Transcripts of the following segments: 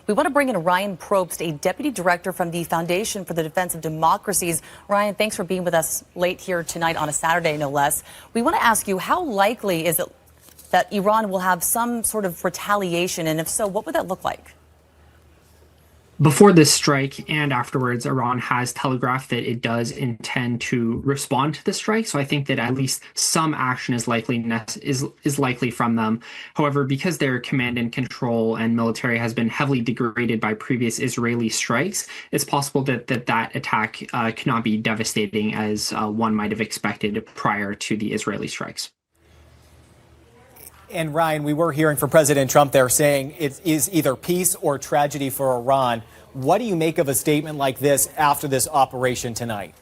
We want to bring in Ryan Probst, a deputy director from the Foundation for the Defense of Democracies. Ryan, thanks for being with us late here tonight on a Saturday, no less. We want to ask you, how likely is it that Iran will have some sort of retaliation? And if so, what would that look like? Before this strike and afterwards, Iran has telegraphed that it does intend to respond to the strike. So I think that at least some action is likely from them. However, because their command and control and military has been heavily degraded by previous Israeli strikes, it's possible that attack cannot be devastating as one might have expected prior to the Israeli strikes. And Ryan, we were hearing from President Trump there saying it is either peace or tragedy for Iran. What do you make of a statement like this after this operation tonight?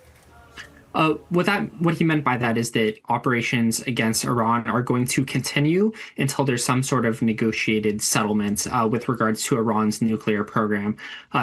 What he meant by that is that operations against Iran are going to continue until there's some sort of negotiated settlement with regards to Iran's nuclear program.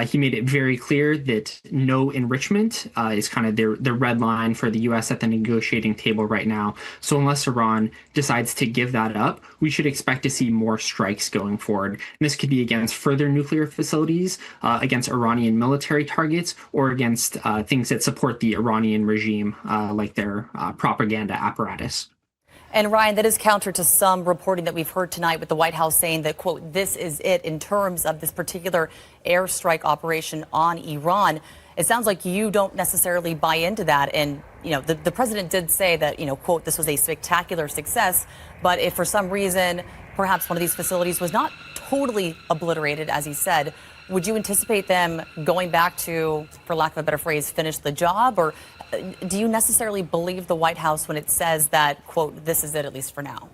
He made it very clear that no enrichment is kind of the red line for the U.S. at the negotiating table right now. So unless Iran decides to give that up, we should expect to see more strikes going forward. And this could be against further nuclear facilities, against Iranian military targets, or against things that support the Iranian regime. Like their propaganda apparatus. And Ryan, that is counter to some reporting that we've heard tonight with the White House saying that, quote, this is it in terms of this particular airstrike operation on Iran. It sounds like you don't necessarily buy into that. And, you know, the president did say that, you know, quote, this was a spectacular success. But if for some reason perhaps one of these facilities was not totally obliterated, as he said, would you anticipate them going back to, for lack of a better phrase, finish the job? Or do you necessarily believe the White House when it says that, quote, this is it, at least for now?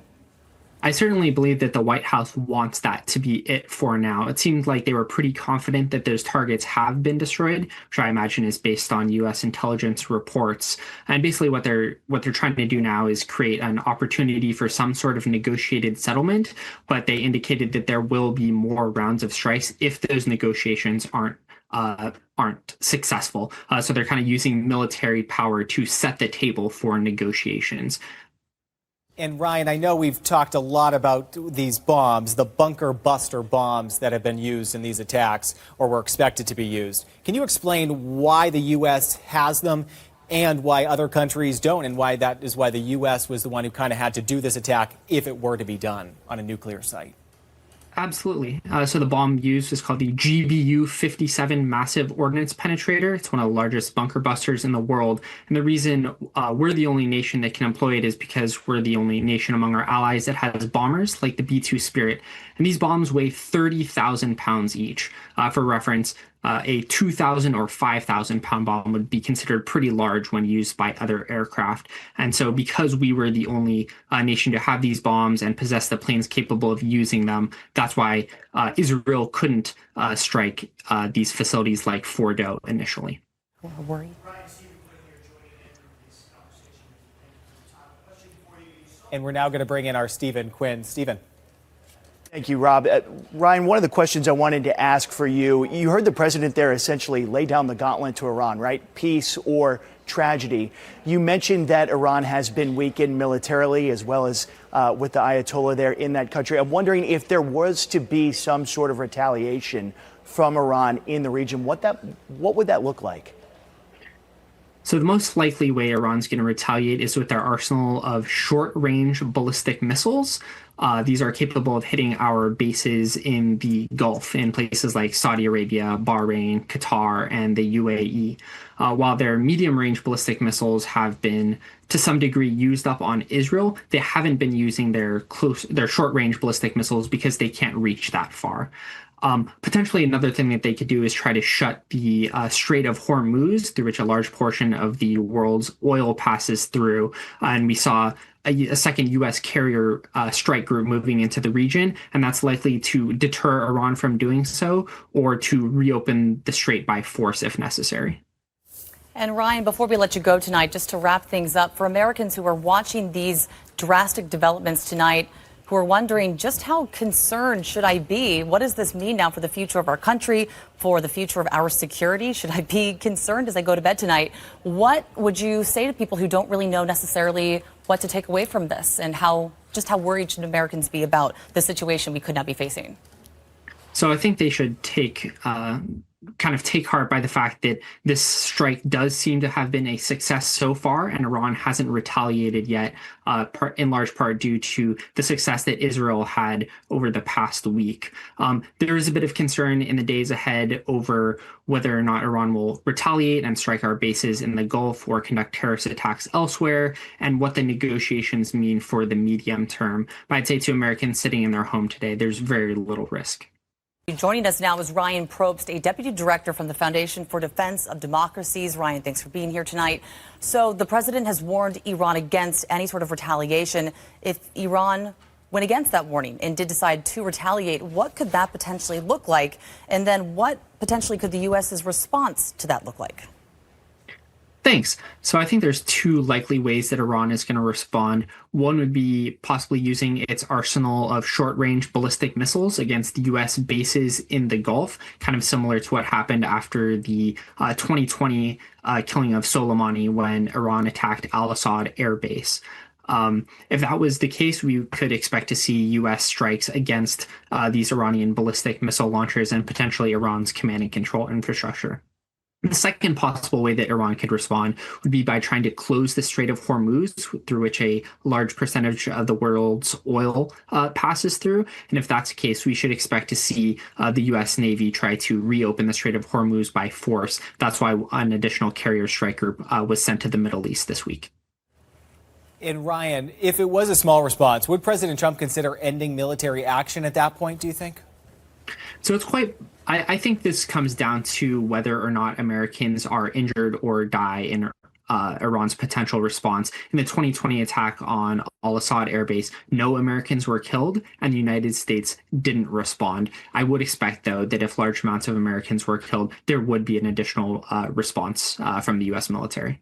I certainly believe that the White House wants that to be it for now. It seems like they were pretty confident that those targets have been destroyed, which I imagine is based on U.S. intelligence reports. And basically what they're trying to do now is create an opportunity for some sort of negotiated settlement, but they indicated that there will be more rounds of strikes if those negotiations aren't successful. So they're kind of using military power to set the table for negotiations. And Ryan, I know we've talked a lot about these bombs, the bunker buster bombs that have been used in these attacks or were expected to be used. Can you explain why the U.S. has them and why other countries don't, and why that is why the U.S. was the one who kind of had to do this attack if it were to be done on a nuclear site? Absolutely. So the bomb used is called the GBU-57 Massive Ordnance Penetrator. It's one of the largest bunker busters in the world. And the reason we're the only nation that can employ it is because we're the only nation among our allies that has bombers like the B-2 Spirit. And these bombs weigh 30,000 pounds each. For reference, a 2,000 or 5,000 pound bomb would be considered pretty large when used by other aircraft. And so because we were the only nation to have these bombs and possess the planes capable of using them, that's why Israel couldn't strike these facilities like Fordo initially. Worried. And we're now going to bring in our Stephen Quinn. Stephen. Thank you, Rob. Ryan, one of the questions I wanted to ask for you, you heard the president there essentially lay down the gauntlet to Iran, right? Peace or tragedy. You mentioned that Iran has been weakened militarily as well as with the Ayatollah there in that country. I'm wondering if there was to be some sort of retaliation from Iran in the region, what would that look like? So the most likely way Iran's going to retaliate is with their arsenal of short-range ballistic missiles. These are capable of hitting our bases in the Gulf in places like Saudi Arabia, Bahrain, Qatar, and the UAE. While their medium-range ballistic missiles have been, to some degree, used up on Israel, they haven't been using their short-range ballistic missiles because they can't reach that far. Potentially another thing that they could do is try to shut the Strait of Hormuz, through which a large portion of the world's oil passes through. And we saw a second U.S. carrier strike group moving into the region, and that's likely to deter Iran from doing so or to reopen the strait by force if necessary. And Ryan, before we let you go tonight, just to wrap things up, for Americans who are watching these drastic developments tonight, who are wondering just how concerned should I be? What does this mean now for the future of our country, for the future of our security? Should I be concerned as I go to bed tonight? What would you say to people who don't really know necessarily what to take away from this, and how worried should Americans be about the situation we could not be facing? So I think they should kind of take heart by the fact that this strike does seem to have been a success so far, and Iran hasn't retaliated yet, in large part due to the success that Israel had over the past week. There is a bit of concern in the days ahead over whether or not Iran will retaliate and strike our bases in the Gulf or conduct terrorist attacks elsewhere, and what the negotiations mean for the medium term. But I'd say to Americans sitting in their home today, there's very little risk. Joining us now is Ryan Probst, a deputy director from the Foundation for Defense of Democracies. Ryan, thanks for being here tonight. So the president has warned Iran against any sort of retaliation. If Iran went against that warning and did decide to retaliate, what could that potentially look like? And then what potentially could the U.S.'s response to that look like? Thanks. So I think there's two likely ways that Iran is going to respond. One would be possibly using its arsenal of short-range ballistic missiles against U.S. bases in the Gulf, kind of similar to what happened after the 2020 killing of Soleimani when Iran attacked Al-Assad air base. If that was the case, we could expect to see U.S. strikes against these Iranian ballistic missile launchers and potentially Iran's command and control infrastructure. The second possible way that Iran could respond would be by trying to close the Strait of Hormuz, through which a large percentage of the world's oil passes through. And if that's the case, we should expect to see the U.S. Navy try to reopen the Strait of Hormuz by force. That's why an additional carrier strike group was sent to the Middle East this week. And Ryan, if it was a small response, would President Trump consider ending military action at that point, do you think? So I think this comes down to whether or not Americans are injured or die in Iran's potential response. In the 2020 attack on Al-Assad air base, no Americans were killed, and the United States didn't respond. I would expect, though, that if large amounts of Americans were killed, there would be an additional response from the U.S. military.